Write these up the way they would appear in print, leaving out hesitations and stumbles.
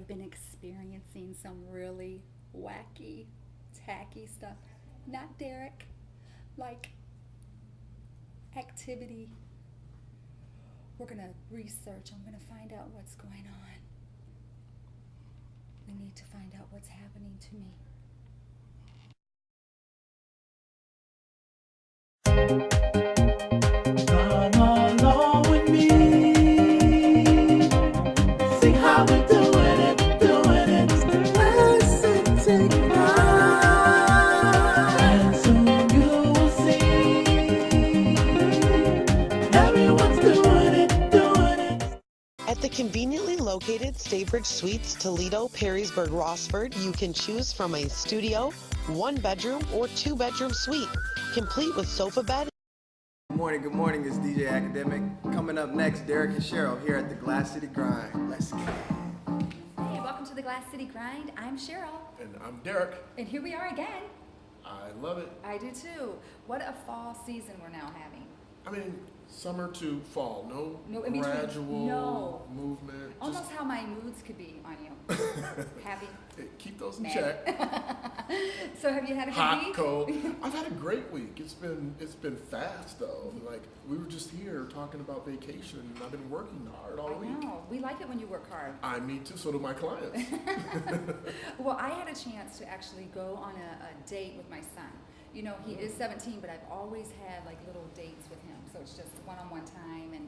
I've been experiencing some really wacky, tacky stuff. Not Derek, like activity. We're gonna research. I'm gonna find out what's going on. We need to find out what's happening to me. Come along with me. See how we doing it. Listen to mine. And soon you will see. Everyone's doing it. At the conveniently located Staybridge Suites, Toledo, Perrysburg, Rossford, you can choose from a studio, 1-bedroom, or 2-bedroom suite, complete with sofa bed. Good morning, it's DJ Academic. Coming up next, Derek and Cheryl here at the Glass City Grind. Let's get it. Hey, welcome to the Glass City Grind. I'm Cheryl. And I'm Derek. And here we are again. I love it. I do too. What a fall season we're now having. I mean, summer to fall. No in between. gradual movement. Almost how my moods could be on you. Happy. Hey, keep those in Mad. check. So have you had a good Hot, week? cold. I've had a great week. It's been fast though. Like we were just here talking about vacation, and I've been working hard all week. I know. We like it when you work hard. Me too. So do my clients. Well, I had a chance to actually go on a date with my son. You know, he is 17, but I've always had like little dates with him. So it's just one-on-one time, and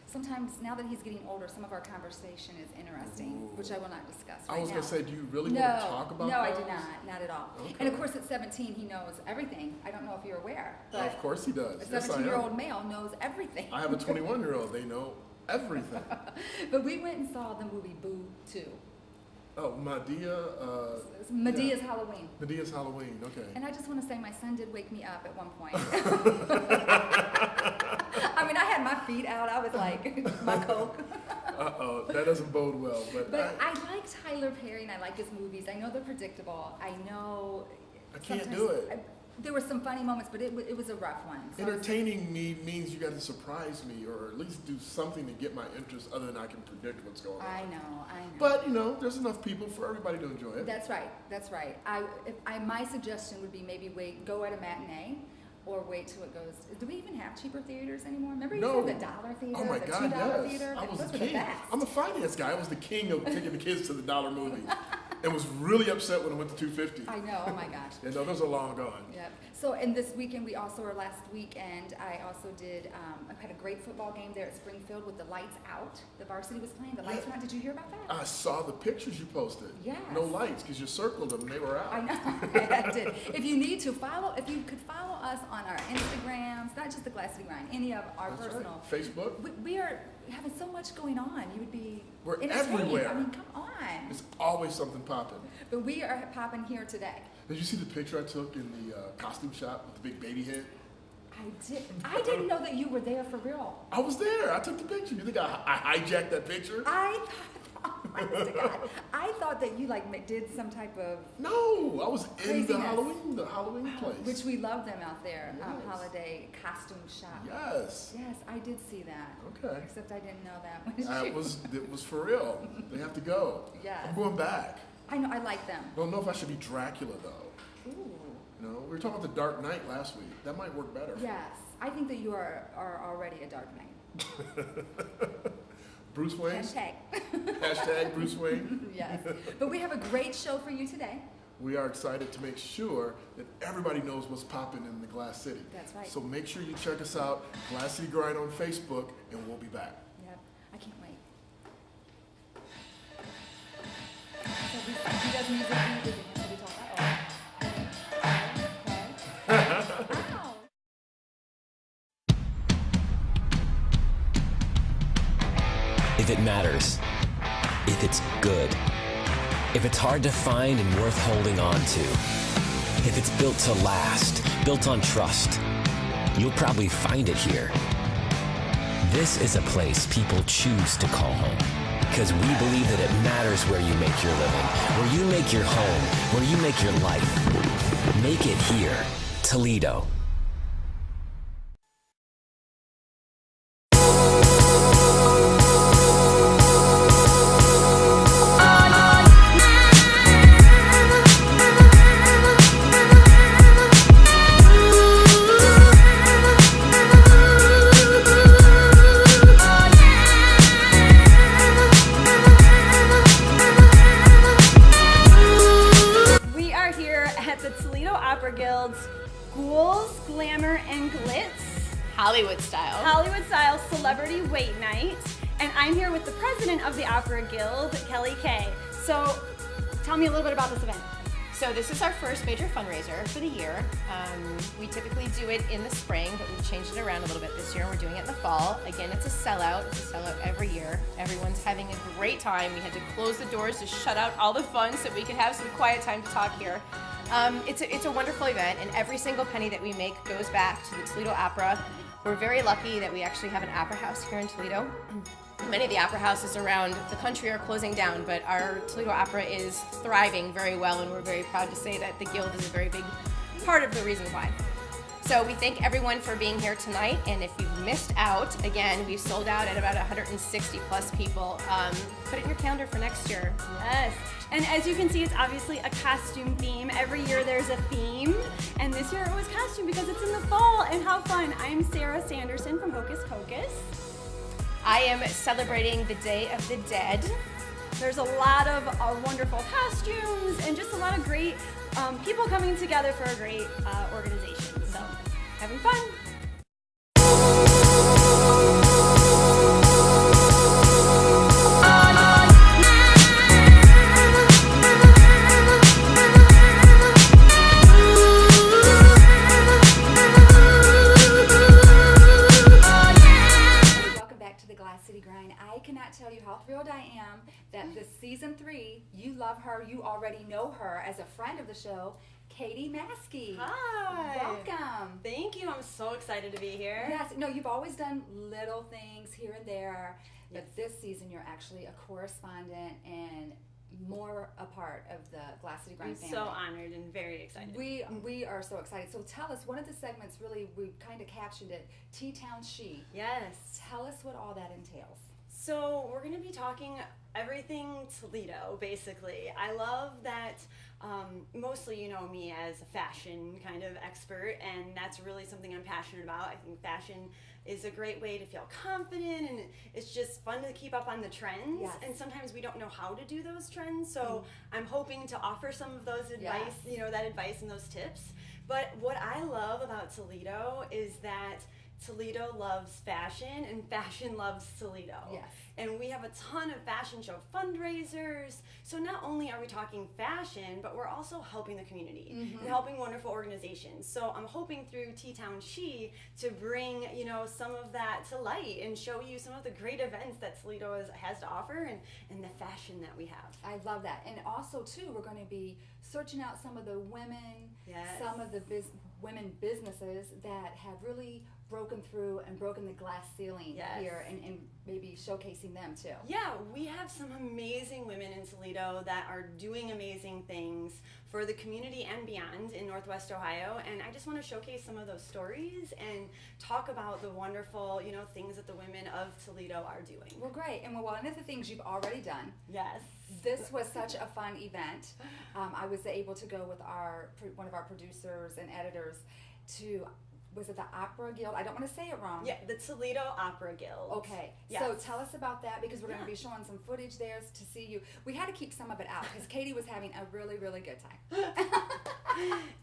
sometimes now that he's getting older, some of our conversation is interesting, which I will not discuss right now. I was gonna say, do you really want to talk about No, those? I do not at all. Okay. And of course, at 17, he knows everything. I don't know if you're aware, but Of course he does. a Yes, I am. 17-year-old male knows everything. I have a 21-year-old. They know everything. But we went and saw the movie Boo 2. Oh, Medea's Halloween. Medea's Halloween, okay. And I just want to say my son did wake me up at one point. I mean, I had my feet out. I was like, my Coke. Uh-oh, that doesn't bode well. But I like Tyler Perry and I like his movies. I know they're predictable. I know. I can't do it. There were some funny moments, but it was a rough one. So Entertaining me means you got to surprise me or at least do something to get my interest other than I can predict what's going on. I know. But, there's enough people for everybody to enjoy it. That's right. My suggestion would be maybe go at a matinee or wait till it goes. Do we even have cheaper theaters anymore? Remember you said the $1 theater, Oh my the God, $2 yes. theater? I was Those the were king. best. I'm a finance guy. I was the king of taking the kids to the $1 movie. And was really upset when it went to $2.50. I know, oh my gosh. Those are long gone. Yep. So, and this weekend, last weekend, I also did, I had a great football game there at Springfield with the lights out. The varsity was playing, the lights were out. Did you hear about that? I saw the pictures you posted. Yes. No lights because you circled them and they were out. I know, I did. If you need to if you could follow us on our Instagrams, not just the Glass City Grind, any of our That's personal. right. Facebook. We are having so much going on. You would be We're entertained. everywhere. I mean, come on. There's always something popping. But we are popping here today. Did you see the picture I took in the costume shop with the big baby head? I didn't know that you were there for real. I was there. I took the picture. You think I hijacked that picture? Honest to God, I thought that you did some type of No, I was in craziness. the Halloween place. Which we love them out there, Yes. holiday costume shop. Yes. Yes, I did see that. Okay. Except I didn't know that was you. It was for real. They have to go. Yes. I'm going back. I know, I like them. I don't know if I should be Dracula though. Ooh. We were talking about the Dark Knight last week. That might work better. Yes, I think that you are already a Dark Knight. Bruce Wayne. Hashtag Bruce Wayne. Yes. But we have a great show for you today. We are excited to make sure that everybody knows what's popping in the Glass City. That's right. So make sure you check us out, Glass City Grind on Facebook, and we'll be back. Yep, I can't wait. So he does music, we talk about. Ow. If it matters, if it's good, if it's hard to find and worth holding on to, if it's built to last, built on trust, you'll probably find it here. This is a place people choose to call home because we believe that it matters where you make your living, where you make your home, where you make your life. Make it here, Toledo. Sparkles, Glamour, and Glitz. Hollywood style. Hollywood style celebrity wait night. And I'm here with the president of the Opera Guild, Kelly Kay. So tell me a little bit about this event. So this is our first major fundraiser for the year. We typically do it in the spring, but we've changed it around a little bit this year. We're doing it in the fall. Again, it's a sellout. It's a sellout every year. Everyone's having a great time. We had to close the doors to shut out all the fun so we could have some quiet time to talk here. It's a wonderful event, and every single penny that we make goes back to the Toledo Opera. We're very lucky that we actually have an opera house here in Toledo. Many of the opera houses around the country are closing down, but our Toledo Opera is thriving very well, and we're very proud to say that the Guild is a very big part of the reason why. So we thank everyone for being here tonight, and if you've missed out, again, we've sold out at about 160 plus people. Put it in your calendar for next year. Yes. And as you can see, it's obviously a costume theme. Every year there's a theme, and this year it was costume because it's in the fall, and how fun. I'm Sarah Sanderson from Hocus Pocus. I am celebrating the Day of the Dead. There's a lot of wonderful costumes and just a lot of great people coming together for a great organization. So, having fun. I cannot tell you how thrilled I am that this season 3, you love her, you already know her as a friend of the show, Katie Maskey. Hi. Welcome. Thank you. I'm so excited to be here. Yes. No, you've always done little things here and there, but this season you're actually a correspondent and more a part of the Glass City Grind family. I'm so honored and very excited. We are so excited. So tell us, one of the segments really, we kind of captioned it, T-Town She. Yes. Tell us what all that entails. So we're going to be talking everything Toledo, basically. I love that mostly you know me as a fashion kind of expert, and that's really something I'm passionate about. I think fashion is a great way to feel confident, and it's just fun to keep up on the trends. Yes. And sometimes we don't know how to do those trends, so I'm hoping to offer some of those advice, you know, that advice and those tips. But what I love about Toledo is that Toledo loves fashion, and fashion loves Toledo. Yes. And we have a ton of fashion show fundraisers. So not only are we talking fashion, but we're also helping the community and helping wonderful organizations. So I'm hoping through T-Town She to bring, you know, some of that to light and show you some of the great events that Toledo has to offer and the fashion that we have. I love that. And also, too, we're going to be searching out some of the women, some of the women businesses that have really broken through and broken the glass ceiling here, and maybe showcasing them too. Yeah, we have some amazing women in Toledo that are doing amazing things for the community and beyond in Northwest Ohio, and I just want to showcase some of those stories and talk about the wonderful, you know, things that the women of Toledo are doing. Well, great. And one of the things you've already done. Yes. This was such a fun event. I was able to go with one of our producers and editors to, was it the Opera Guild? I don't want to say it wrong. Yeah, the Toledo Opera Guild. Okay, yes. So tell us about that, because we're going to be showing some footage there to see you. We had to keep some of it out because Katie was having a really, really good time.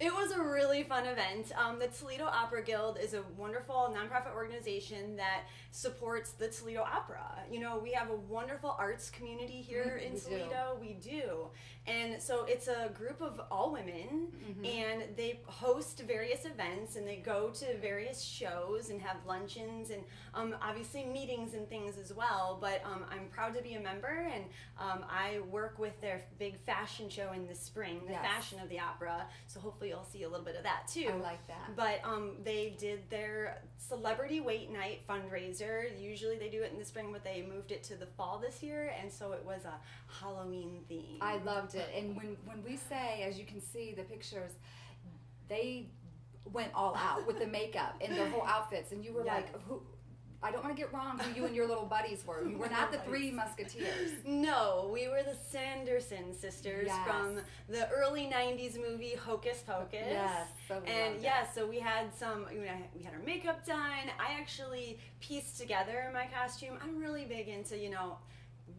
It was a really fun event. The Toledo Opera Guild is a wonderful nonprofit organization that supports the Toledo Opera. You know, we have a wonderful arts community here in Toledo. We do. And so it's a group of all women, and they host various events, and they go to various shows and have luncheons and obviously meetings and things as well. But I'm proud to be a member, and I work with their big fashion show in the spring, the Fashion of the Opera. So hopefully you'll see a little bit of that too. I like that. But they did their Celebrity Wait Night fundraiser. Usually they do it in the spring, but they moved it to the fall this year, and so it was a Halloween theme. I loved it. And when we say, as you can see the pictures, they went all out with the makeup and their whole outfits, and you were like, who? I don't want to get wrong who you and your little buddies were. You were not the Three Musketeers. No, we were the Sanderson sisters from the early 90s movie Hocus Pocus. Yes. So so we had we had our makeup done. I actually pieced together my costume. I'm really big into, you know,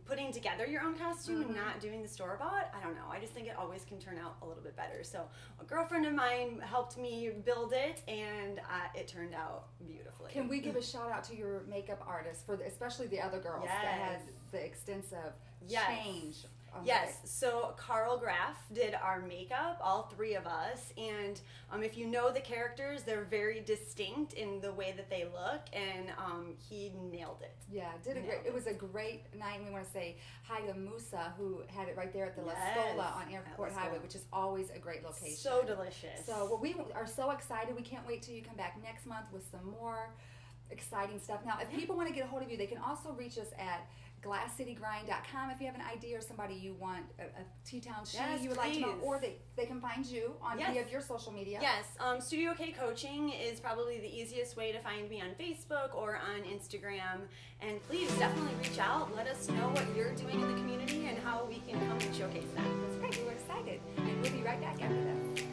putting together your own costume and not doing the store-bought, I don't know. I just think it always can turn out a little bit better. So a girlfriend of mine helped me build it, and it turned out beautifully. Can we give a shout out to your makeup artist, especially the other girls that had the extensive change? Yes, so Carl Graff did our makeup, all three of us, and if you know the characters, they're very distinct in the way that they look, and he nailed it. Yeah, it was a great night, and we want to say hi to Musa, who had it right there at the La Scola on Airport Highway, which is always a great location. So delicious. So we are so excited. We can't wait till you come back next month with some more exciting stuff. Now, if people want to get a hold of you, they can also reach us at glasscitygrind.com if you have an idea or somebody you want a T-Town shoe you would like to know, or they can find you on any of your social media. Yes, Studio K Coaching is probably the easiest way to find me on Facebook or on Instagram, and please definitely reach out. Let us know what you're doing in the community and how we can come and showcase that. That's great. We're excited, and we'll be right back after this.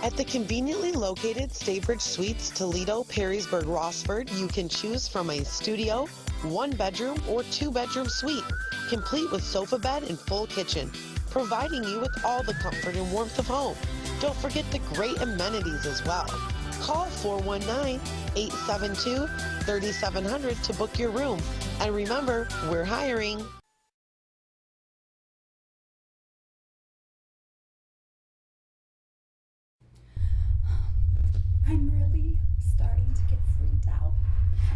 At the conveniently located Staybridge Suites, Toledo, Perrysburg, Rossford, you can choose from a studio, 1-bedroom, or 2-bedroom suite, complete with sofa bed and full kitchen, providing you with all the comfort and warmth of home. Don't forget the great amenities as well. Call 419-872-3700 to book your room. And remember, we're hiring. I'm really starting to get freaked out.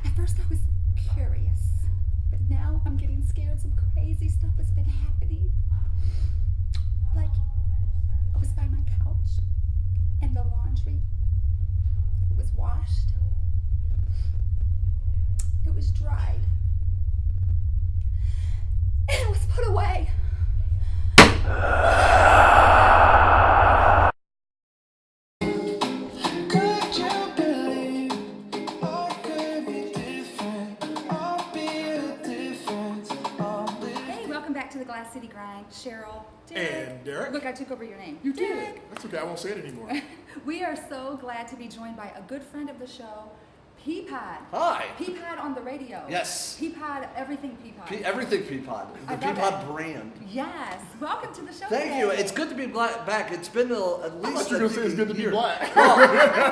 At first I was curious, but now I'm getting scared. Some crazy stuff has been happening. Like, I was by my couch and the laundry, it was washed. It was dried. And it was put away. To the Glass City Grind, Cheryl, Derek. And Derek. Look, I took over your name. You did. Derek. That's okay. I won't say it anymore. We are so glad to be joined by a good friend of the show, Peapod. Hi. Peapod on the radio. Yes. Peapod, everything Peapod. Everything Peapod. The Peapod brand. Yes. Welcome to the show. Thank today. you. It's good to be back. It's been at least. I thought you were going to say it's good to be black. Whoa.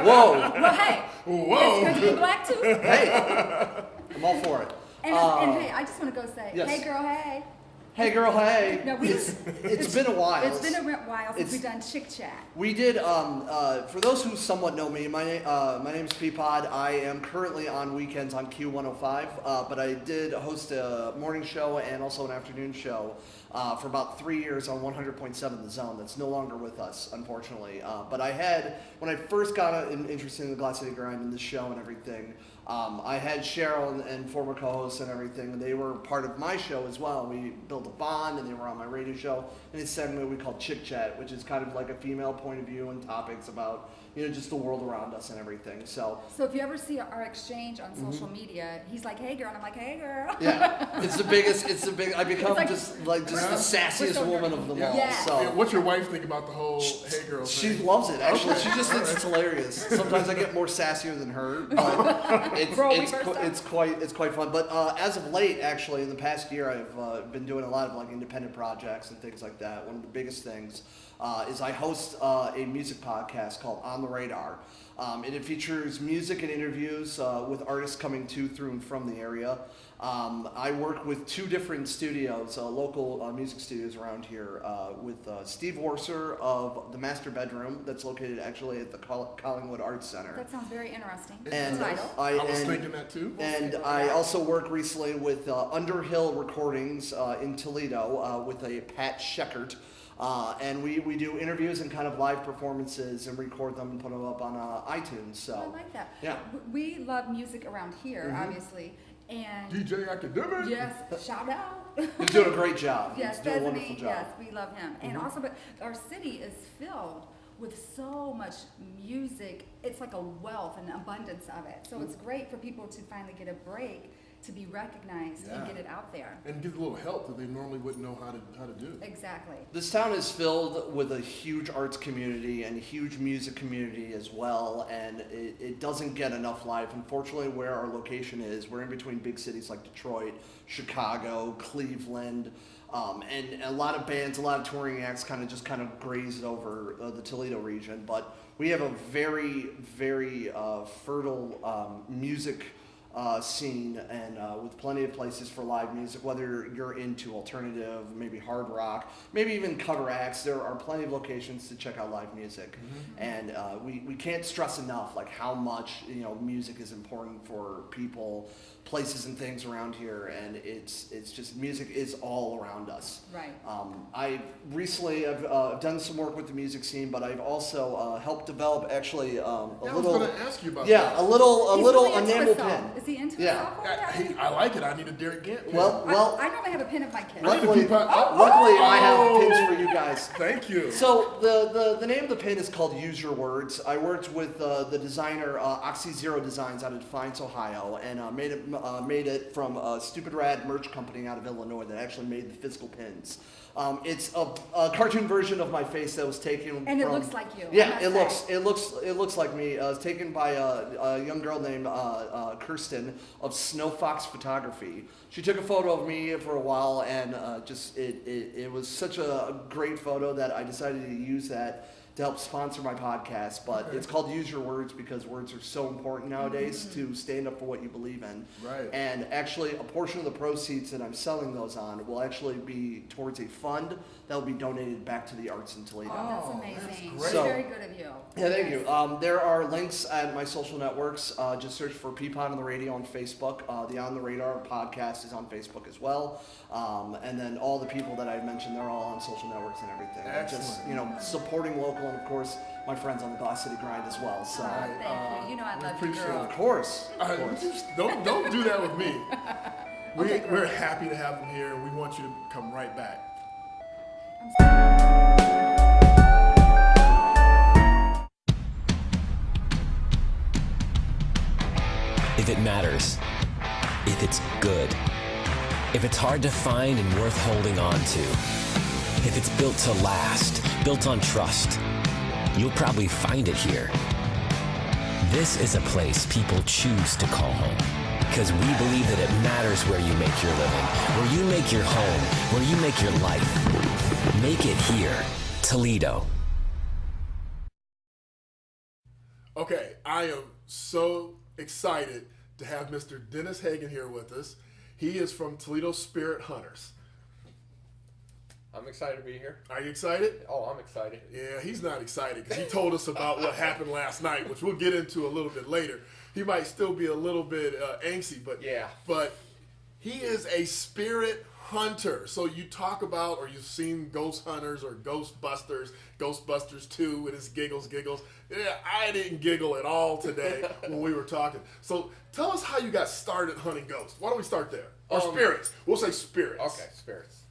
Well, hey. Whoa. It's good to be black too. Hey. I'm all for it. And hey, I just want to go say, yes. Hey girl, hey. Hey girl, hey. No, it's been a while. It's been a while since we've done Chick Chat. We did, for those who somewhat know me, my name's Peapod. I am currently on weekends on Q105, but I did host a morning show and also an afternoon show for about 3 years on 100.7 The Zone. That's no longer with us, unfortunately. But I had, when I first got interested in the Glass City Grind and the show and everything, I had Cheryl and former co-hosts and everything, and they were part of my show as well. We built a bond, and they were on my radio show. And it's a segment we call Chick Chat, which is kind of like a female point of view and topics about, just the world around us and everything. So if you ever see our exchange on social media, he's like, "Hey girl," and I'm like, "Hey girl." Yeah, it's the biggest. I become like, just the sassiest woman of them all. Yeah. So what's your wife think about the whole "Hey girl" thing? She loves it. Actually, she just thinks it's hilarious. Sometimes I get more sassier than her, but it's quite fun. But as of late, actually, in the past year, I've been doing a lot of independent projects and things like that. One of the biggest things is I host a music podcast called On The Radar. And it features music and interviews with artists coming through and from the area. I work with 2 different studios, local music studios around here, with Steve Worser of The Master Bedroom, that's located actually at the Collingwood Arts Center. That sounds very interesting. And I was thinking that too. And I also work recently with Underhill Recordings in Toledo with a Pat Scheckert. And we do interviews and kind of live performances and record them and put them up on iTunes. So I like that. Yeah. We love music around here, obviously. And DJ Academic. Yes, shout out. He's doing a great job. Yes, He's doing a wonderful job. Yes, we love him. And also, but our city is filled with so much music. It's like a wealth and abundance of it. So it's great for people to finally get a break to be recognized and get it out there. And give a little help that they normally wouldn't know how to do. Exactly. This town is filled with a huge arts community and a huge music community as well, and it doesn't get enough life. Unfortunately, where our location is, we're in between big cities like Detroit, Chicago, Cleveland, and a lot of bands, a lot of touring acts kind of graze over the Toledo region. But we have a very, very fertile music scene, and with plenty of places for live music, whether you're into alternative, maybe hard rock, maybe even cover acts. There are plenty of locations to check out live music. And we can't stress enough like how much music is important for people, places and things around here, and it's just music is all around us. Right. I recently I've done some work with the music scene, but I've also helped develop actually a little. I was going to ask you about yeah, that. a little Really into enamel it, though. pin. Is he into Yeah. it? I like it. I need a Derek Gant pin. Well, I normally have a pin of my kid. luckily Oh! I have pins for you guys. Thank you. So the name of the pin is called Use Your Words. I worked with the designer Oxy Zero Designs out of Defiance, Ohio, and made it from a Stupid Rad merch company out of Illinois that actually made the physical pins. It's a cartoon version of my face that was taken. And it from, looks like you. Yeah, it looks like me. It was taken by a young girl named Kirsten of Snow Fox Photography. She took a photo of me for a while, and it was such a great photo that I decided to use that to help sponsor my podcast. But it's called Use Your Words because words are so important nowadays to stand up for what you believe in. Right. And actually, a portion of the proceeds that I'm selling those on will actually be towards a fund that will be donated back to the arts in Toledo. That's amazing. great. That's So- very good of you. Yeah, thank you. There are links at my social networks. Just search for Peapod On The Radio on Facebook. The On The Radar podcast is on Facebook as well. And then all the people that I've mentioned, they're all on social networks and everything. And just, Excellent. supporting local, and of course, my friends on the Glass City Grind as well. So, Thank you. You know I we love you, appreciate girl. of course. Don't do that with me. Okay, girl. We're happy to have them here, and we want you to come right back. If it matters, if it's good, if it's hard to find and worth holding on to, if it's built to last, built on trust, you'll probably find it here. This is a place people choose to call home because we believe that it matters where you make your living, where you make your home, where you make your life. Make it here, Toledo. Okay, I am so excited to have Mr. Dennis Hagen here with us. He is from Toledo Spirit Hunters. I'm excited to be here. Are you excited? Oh, I'm excited. Yeah, he's not excited because he told us about what happened last night, which we'll get into a little bit later. He might still be a little bit angsty, but Yeah. But he is a spirit hunter. So you talk about, or you've seen Ghost Hunters or Ghostbusters, Ghostbusters 2 and his giggles. Yeah, I didn't giggle at all today when we were talking. So tell us how you got started hunting ghosts. Why don't we start there? Or spirits. We'll say spirits. Okay, spirits.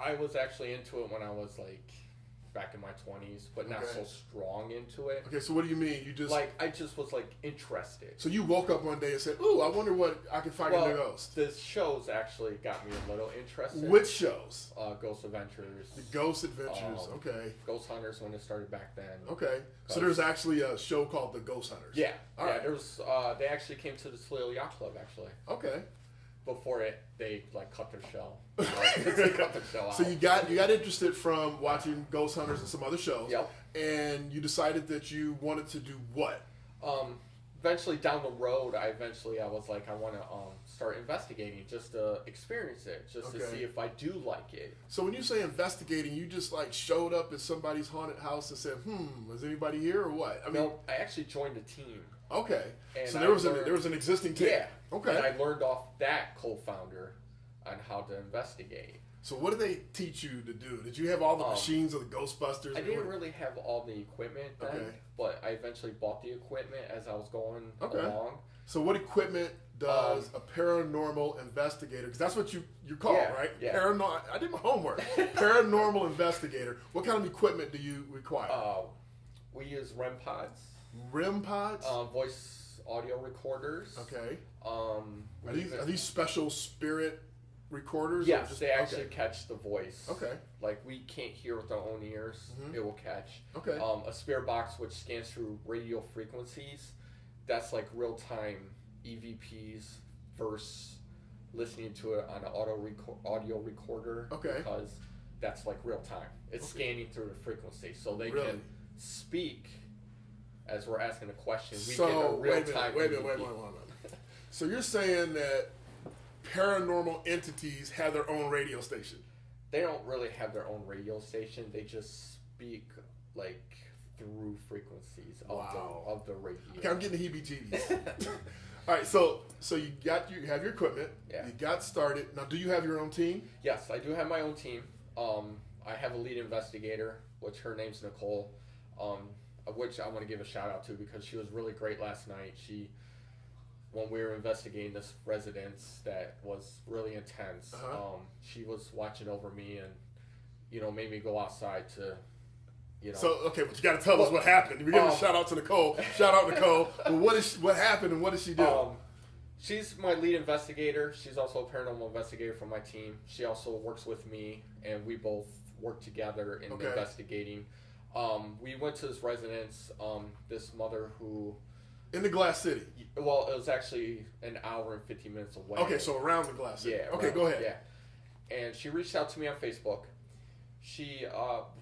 I was actually into it when I was like back in my 20s, but not so strong into it. Okay, so what do you mean? You just Like, I just was like interested. So you woke up one day and said, "Ooh, I wonder what I can find in the ghost." The shows actually got me a little interested. Which shows? Ghost Adventures. The Ghost Adventures. Okay. Ghost Hunters when it started back then. Okay. So there's actually a show called The Ghost Hunters. Yeah. All yeah. right. There was. They actually came to the Toledo Yacht Club actually. Okay. Before it, they like cut their shell. They cut their shell out. So you got interested from watching Ghost Hunters and some other shows. Yep. And you decided that you wanted to do what? Eventually down the road, I was like, I want to start investigating just to experience it, just to see if I do like it. So when you say investigating, you just like showed up at somebody's haunted house and said, is anybody here or what? I mean, No, I actually joined a team. Okay. And So there was an existing team. Yeah. Okay. And I learned off that co-founder on how to investigate. So what did they teach you to do? Did you have all the machines of the Ghostbusters? I didn't really have all the equipment then, but I eventually bought the equipment as I was going along. So what equipment does a paranormal investigator, because that's what you're called, right? Yeah. I did my homework. Paranormal investigator. What kind of equipment do you require? We use REM pods. REM pods? Voice audio recorders. Okay. Are even- these special spirit recorders? or Yes, just- they actually okay. catch the voice. Okay. Like we can't hear with our own ears, Mhm. it will catch. Okay. A spirit box which scans through radio frequencies, that's like real time EVPs versus listening to it on an audio recorder. Okay. Because that's like real time. It's scanning through the frequency, so they Really? can speak as we're asking a question. We So get a real wait a time. minute. Wait a minute. So you're saying that paranormal entities have their own radio station? They don't really have their own radio station. They just speak like through frequencies of the radio. Okay, I'm getting the heebie-jeebies. All right, so you have your equipment. Yeah. You got started. Now, do you have your own team? Yes, I do have my own team. I have a lead investigator, which her name's Nicole, which I want to give a shout out to because she was really great last night. When we were investigating this residence that was really intense, she was watching over me and, made me go outside to, So, okay, but you got to tell us what happened. We're giving a shout out to Nicole. Shout out Nicole. But what happened and what did she do? She's my lead investigator. She's also a paranormal investigator for my team. She also works with me, and we both work together in investigating. We went to this residence, this mother who... In the Glass City? Well, it was actually an hour and 15 minutes away. Okay, so around the Glass City. Yeah. Okay, go ahead. Yeah. And she reached out to me on Facebook. She,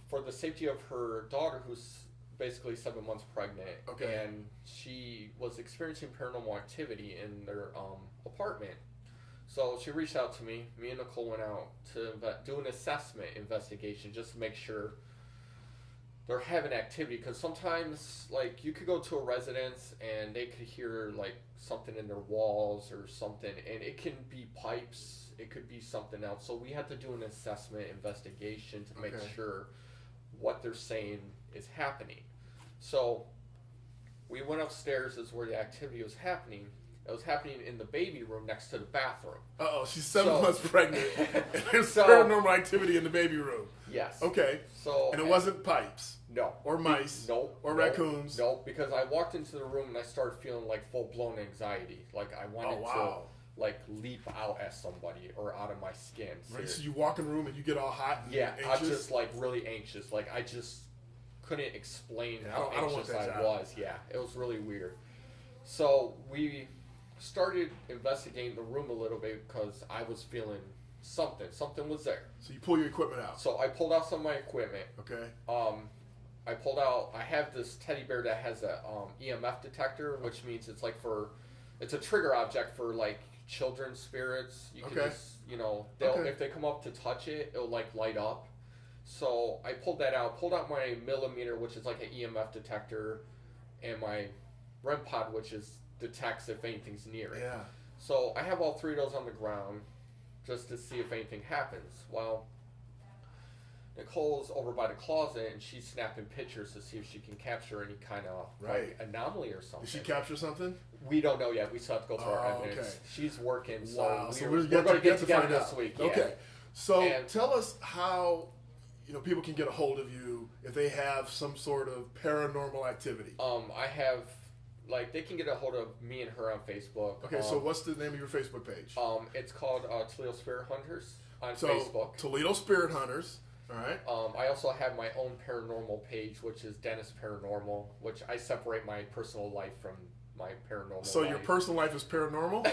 for the safety of her daughter, who's basically 7 months pregnant, and she was experiencing paranormal activity in their apartment. So she reached out to me. Me and Nicole went out to do an assessment investigation just to make sure they're having activity, because sometimes, like, you could go to a residence and they could hear, like, something in their walls or something, and it can be pipes, it could be something else. So we had to do an assessment investigation to make sure what they're saying is happening. So we went upstairs is where the activity was happening. It was happening in the baby room next to the bathroom. Uh-oh, she's 7 months pregnant, and there's paranormal activity in the baby room. Yes. Okay. So and it wasn't pipes? No. Or mice? Nope. Or raccoons? Nope, because I walked into the room and I started feeling like full-blown anxiety. Like I wanted to like leap out at somebody or out of my skin. Right, so you walk in the room and you get all hot and yeah, anxious? I'm just like really anxious. Like I just couldn't explain how I don't want anxious that I job. was. Yeah, it was really weird. So we started investigating the room a little bit because I was feeling something. Something was there. So you pull your equipment out. So I pulled out some of my equipment. Okay. I have this teddy bear that has a EMF detector, which means it's like it's a trigger object for like children's spirits. You can just, if they come up to touch it, it'll like light up. So I pulled out my millimeter, which is like an EMF detector, and my REM pod, which detects if anything's near it. Yeah. So I have all three of those on the ground just to see if anything happens. Well, Nicole's over by the closet and she's snapping pictures to see if she can capture any kind of like anomaly or something. Did she capture something? We don't know yet. We still have to go through our evidence. Okay. She's working, so wow. we're going to get together this week. Yeah. Okay. So tell us how people can get a hold of you if they have some sort of paranormal activity. I have they can get a hold of me and her on Facebook. Okay, so what's the name of your Facebook page? It's called Toledo Spirit Hunters on so, Facebook. Toledo Spirit Hunters. All right. I also have my own paranormal page, which is Dennis Paranormal, which I separate my personal life from my paranormal So life. your personal life is paranormal?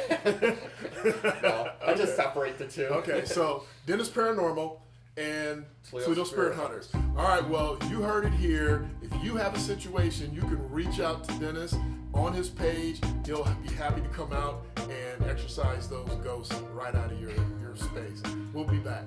No, I just separate the two. Okay, so Dennis Paranormal and Toledo Spirit Hunters. All right, well, you heard it here. If you have a situation, you can reach out to Dennis on his page. He'll be happy to come out and exorcise those ghosts right out of your space. We'll be back.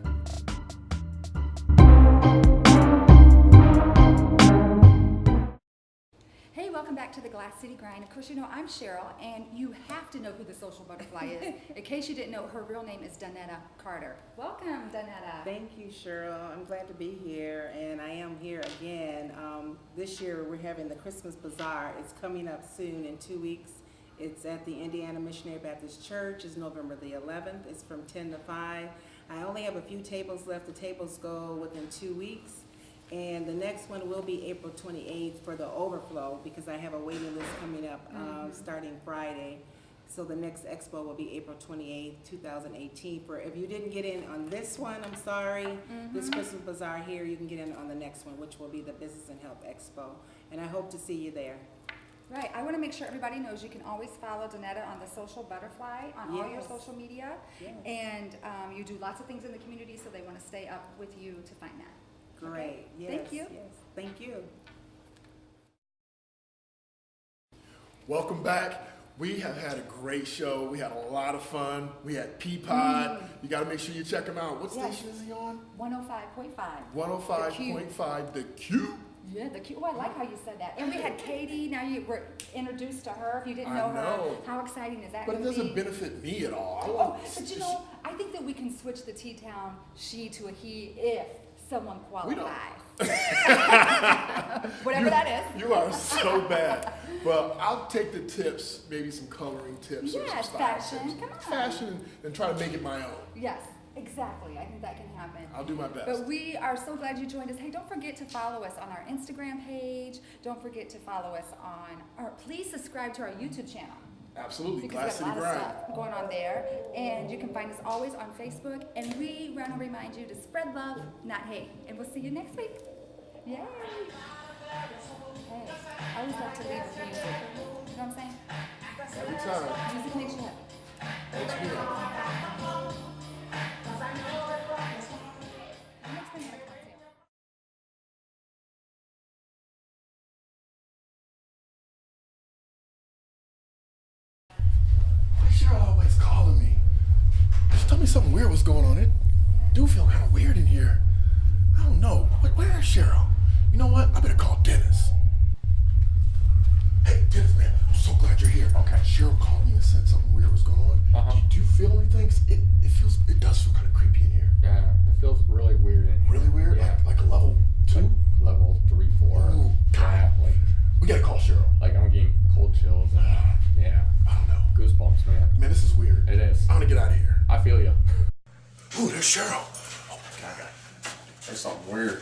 Hey, welcome back to the Glass City Grind. Of course, I'm Cheryl, and you have to know who the social butterfly is. In case you didn't know, her real name is Donetta Carter. Welcome, Donetta. Thank you, Cheryl. I'm glad to be here, and I am here again. This year, we're having the Christmas Bazaar. It's coming up soon in 2 weeks. It's at the Indiana Missionary Baptist Church. It's November the 11th. It's from 10 to 5. I only have a few tables left. The tables go within 2 weeks. And the next one will be April 28th for the overflow, because I have a waiting list coming up starting Friday. So the next expo will be April 28th, 2018. For if you didn't get in on this one, I'm sorry, this Christmas Bazaar here, you can get in on the next one, which will be the Business and Health Expo. And I hope to see you there. Right. I want to make sure everybody knows you can always follow Donetta on the Social Butterfly on all your social media. Yes. And you do lots of things in the community, so they want to stay up with you to find that. Great. Okay? Yes. Thank you. Yes. Thank you. Welcome back. We have had a great show. We had a lot of fun. We had Peapod. You got to make sure you check him out. What station is he on? 105.5. 105.5, the Q. Yeah, the Q. Oh, I like how you said that. And we had Katie. Now you were introduced to her. If you didn't know her, how exciting is that? But it doesn't benefit me at all. But you know, I think that we can switch the T-Town she to a he if someone qualifies. Whatever that is. You are so bad. Well, I'll take the tips, maybe some coloring tips or some style fashion. tips. Come on. Fashion and try to make it my own. Yes, exactly. I think that can happen. I'll do my best. But we are so glad you joined us. Hey, don't forget to follow us on our Instagram page. Don't forget to follow us please subscribe to our YouTube channel. Absolutely. Because Glass we got a City lot of Grind. stuff going on there. And you can find us always on Facebook. And we want to remind you to spread love, not hate. And we'll see you next week. Yay. Hey, I always like to leave with music. You know what I'm saying? Every time. Music makes you happy. Makes me happy. Next time you have a cocktail. Why is Cheryl always calling me? Just tell me something weird was going on. It do feel kind of weird in here. I don't know. Where is Cheryl? You know what? I better call Dennis. Hey, Dennis, man, I'm so glad you're here. Okay. Cheryl called me and said something weird was going on. Do you feel anything? It does feel kind of creepy in here. Yeah, it feels really weird in here. Really weird? Yeah. Like a level 2? Like level 3, 4. Ooh, yeah, like we gotta call Cheryl. Like I'm getting cold chills and yeah. I don't know. Goosebumps, man. Man, this is weird. It is. I'm gonna get out of here. I feel you. Ooh, there's Cheryl. Oh my god. There's something weird.